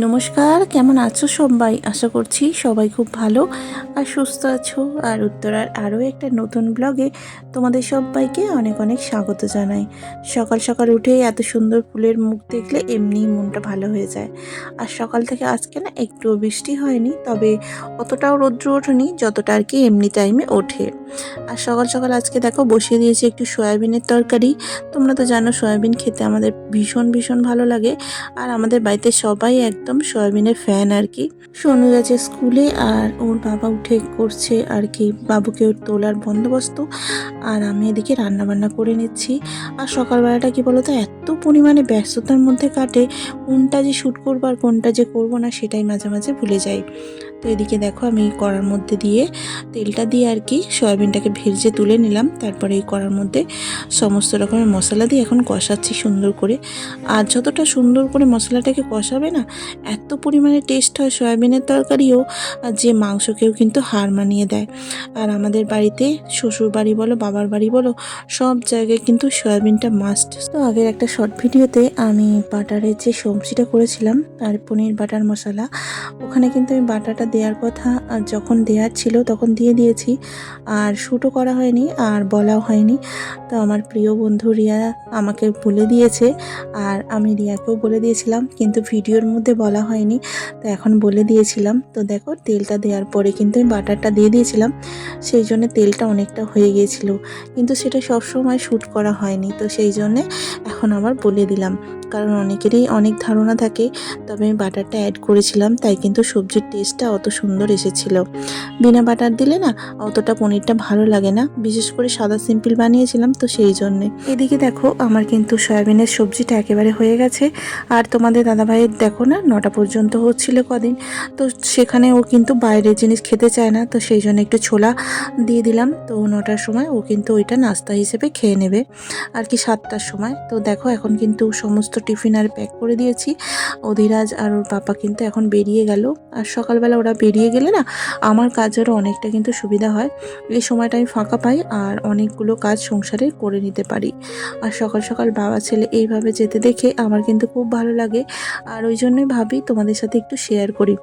নমস্কার, কেমন আছো সবাই? আশা করছি সবাই খুব ভালো আর সুস্থ আছো। আর উত্তরার আরও একটা নতুন ব্লগে তোমাদের সবাইকে অনেক অনেক স্বাগত জানাই। সকাল সকাল উঠে এত সুন্দর ফুলের মুখ দেখলে এমনিই মনটা ভালো হয়ে যায়। আর সকাল থেকে আজকে না একটুও বৃষ্টি হয়নি, তবে অতটাও রৌদ্র ওঠেনি যতটা আর কি এমনি টাইমে ওঠে। আর সকাল সকাল আজকে দেখো বসিয়ে দিয়েছি একটু সয়াবিনের তরকারি। তোমরা তো জানো সয়াবিন খেতে আমাদের ভীষণ ভীষণ ভালো লাগে। আর আমাদের বাড়িতে সবাই একদম সয়াবিনের ফ্যান আর কি। সোনু গেছে স্কুলে আর ওর বাবা উঠে করছে আর কি বাবুকে ওর তোলার বন্দোবস্ত। আর আমি এদিকে রান্না বান্না করে নিচ্ছি। আর সকালবেলাটা কি বলতো এত পরিমাণে ব্যস্ততার মধ্যে কাটে, কোনটা যে শ্যুট করবো আর কোনটা যে করবো না সেটাই মাঝে মাঝে ভুলে যাই। তো এদিকে দেখো আমি কড়ার মধ্যে দিয়ে তেলটা দিয়ে আর কি সয়াবিনটাকে ভেজে তুলে নিলাম। তারপরে এই কড়ার মধ্যে সমস্ত রকমের মশলা দিয়ে এখন কষাচ্ছি সুন্দর করে। আর যতটা সুন্দর করে মশলাটাকে কষাবে না, এত পরিমাণে টেস্ট হয় সয়াবিনের তরকারিও, আর যে মাংসকেও কিন্তু হার মানিয়ে দেয়। আর আমাদের বাড়িতে শ্বশুর বাড়ি বলো বাবার বাড়ি বলো সব জায়গায় কিন্তু সয়াবিনটা মাস্ট। তো আগের একটা শর্ট ভিডিওতে আমি বাটারের যে সবজিটা করেছিলাম আর পনির বাটার মশলা, ওখানে কিন্তু আমি বাটাটা দেওয়ার কথা আর যখন দেওয়ার ছিল তখন দিয়ে দিয়েছি। আর শ্যুটও করা হয়নি আর বলাও হয়নি। তো আমার প্রিয় বন্ধু রিয়া আমাকে বলে দিয়েছে, আর আমি রিয়াকেও বলে দিয়েছিলাম, কিন্তু ভিডিওর মধ্যে বলা হয়নি, তো এখন বলে দিয়েছিলাম। তো দেখো তেলটা দেওয়ার পরে কিন্তু আমি বাটারটা দিয়ে দিয়েছিলাম, সেই জন্য তেলটা অনেকটা হয়ে গিয়েছিল, কিন্তু সেটা সবসময় শ্যুট করা হয়নি। তো সেই জন্যে এখন আবার বলে দিলাম, কারণ অনেকেরই অনেক ধারণা থাকে। তবে আমি বাটারটা অ্যাড করেছিলাম, তাই কিন্তু সবজির টেস্টটা অত সুন্দর এসেছিল। বিনা বাটার দিলে না অতটা পনিরটা ভালো লাগে না, বিশেষ করে সাদা সিম্পল বানিয়েছিলাম তো সেই জন্যে। এদিকে দেখো আমার কিন্তু সয়াবিনের সবজিটা একেবারে হয়ে গেছে। আর তোমাদের দাদাভাইয়ের দেখো না 9টা পর্যন্ত হচ্ছিল কদিন, তো সেখানে ও কিন্তু বাইরের জিনিস খেতে চায় না, তো সেই জন্য একটু ছোলা দিয়ে দিলাম। তো 9টার সময় ও কিন্তু ওইটা নাস্তা হিসেবে খেয়ে নেবে আর কি 7টার সময়। তো দেখো এখন কিন্তু সমস্ত টিফিন আর প্যাক করে দিয়েছি। অধিরাজ আর ওর পাপা কিন্তু এখন বেরিয়ে গেল। আর সকালবেলা ওরা বেরিয়ে গেলে না আমার কাজেরও অনেকটা কিন্তু সুবিধা হয়। এই সময়টা আমি ফাঁকা পাই আর অনেকগুলো কাজ সংসারে করে নিতে পারি। আর সকাল সকাল বাবা ছেলে এইভাবে যেতে দেখে আমার কিন্তু খুব ভালো লাগে। আর ওই জন্যই ভাবি তোমাদের সাথে একটু শেয়ার করি।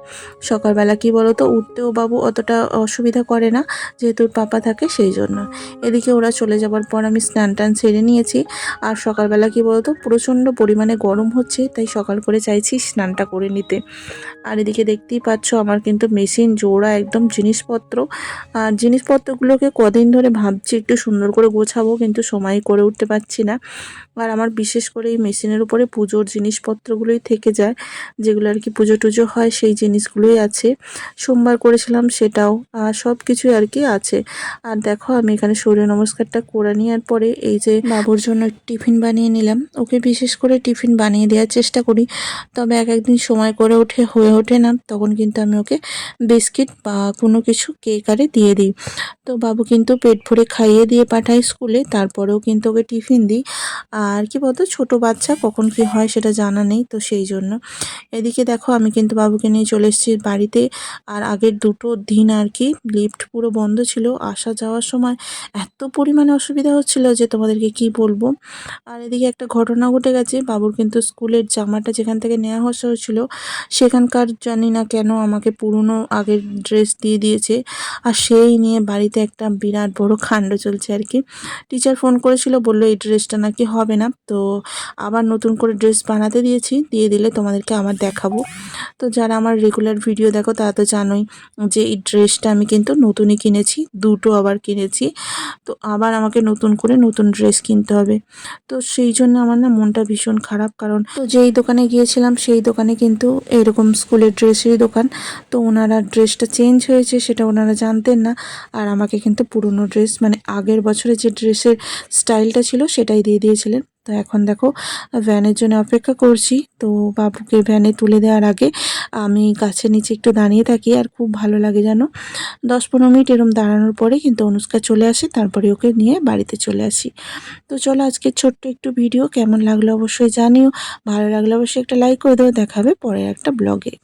সকালবেলা কি বলো তো উঠতেও বাবু অতটা অসুবিধা করে না, যেহেতু ওর পাপা থাকে সেই জন্য। এদিকে ওরা চলে যাবার পর আমি স্নান টান সেরে নিয়েছি। আর সকালবেলা কি বলতো প্রচণ্ড পরিমাণে গরম হচ্ছে, তাই সকাল করে চাইছি স্নানটা করে নিতে। আর এদিকে দেখতেই পাচ্ছ আমার কিন্তু মেশিন জোড়া একদম জিনিসপত্র। আর জিনিসপত্রগুলোকে কদিন ধরে ভাবছি একটু সুন্দর করে গোছাবো, কিন্তু সময় করে উঠতে পারছি না। আর আমার বিশেষ করে এই মেশিনের উপরে পুজোর জিনিসপত্রগুলোই থেকে যায়, যেগুলো আর কি পুজো টুজো হয় সেই জিনিসগুলোই আছে। সোমবার করেছিলাম সেটাও, আর সব কিছুই আর কি আছে। আর দেখো আমি এখানে সূর্য নমস্কারটা করে নেওয়ার পরে এই যে বাবুর জন্য টিফিন বানিয়ে নিলাম। ওকে বিশেষ করে টিফিন বানিয়ে দেওয়ার চেষ্টা করি, তবে এক একদিন সময় করে হয়ে ওঠে না, তখন কিন্তু আমি ওকে বিস্কিট বা কোনো কিছু কেক আরে দিয়ে দিই। তো বাবু কিন্তু পেট ভরে খাইয়ে দিয়ে পাঠাই স্কুলে, তারপরেও কিন্তু ওকে টিফিন দিই। আর কি বলতো ছোট বাচ্চা কখন কি হয় সেটা জানা নেই, তো সেই জন্য। এদিকে দেখো আমি কিন্তু বাবুকে নিয়ে চলে এসেছি বাড়িতে। আর আগের 2টো দিন আর কি লিফট পুরো বন্ধ ছিল, আসা যাওয়ার সময় এত পরিমাণে অসুবিধা হচ্ছিল যে তোমাদেরকে কি বলবো। আর এদিকে একটা ঘটনা ঘটে গেছে, বাবুর কিন্তু স্কুলের জামাটা যেখান থেকে নেওয়া হয়েছিল সেখানকার জানি না কেন আমাকে পুরনো আগের ড্রেস দিয়ে দিয়েছে। আর সেই নিয়ে বাড়িতে একটা বিরাট বড় কাণ্ড চলছে আর কি। টিচার ফোন করেছিল, বললো এই ড্রেসটা নাকি হবে না, তো আবার নতুন করে ড্রেস বানাতে দিয়েছি, দিয়ে দিলে তোমাদেরকে আবার দেখাবো। তো যারা আমার রেগুলার ভিডিও দেখো তারা তো জানোই যে এই ড্রেসটা আমি কিন্তু নতুনই কিনেছি, 2টো আবার কিনেছি। তো আবার আমাকে নতুন করে নতুন ড্রেস কিনতে হবে। তো সেই জন্য আমার না মনটা ভীষণ খারাপ, কারণ তো যেই দোকানে গিয়েছিলাম সেই দোকানে কিন্তু এরকম স্কুলের ড্রেসেরই দোকান। তো ওনারা ড্রেসটা চেঞ্জ হয়েছে সেটা ওনারা জানতেন না, আর আমাকে কিন্তু পুরনো ড্রেস মানে আগের বছরে যে ড্রেসের স্টাইলটা ছিল সেটাই দিয়ে দিয়েছিলেন। তো এখন দেখো ভ্যানের জন্য অপেক্ষা করছি। তো বাবুকে ভ্যানে তুলে দেওয়ার আগে আমি গাছের নিচে একটু দাঁড়িয়ে থাকি, আর খুব ভালো লাগে জানো। 10-15 মিনিট এরম দাঁড়ানোর পরে কিন্তু অনুষ্কা চলে আসে, তারপরে ওকে নিয়ে বাড়িতে চলে আসি। তো চলো আজকে ছোট্ট একটু ভিডিও কেমন লাগলো অবশ্যই জানিও, ভালো লাগলে অবশ্যই একটা লাইক করে দেবো। দেখা হবে পরের একটা ব্লগে।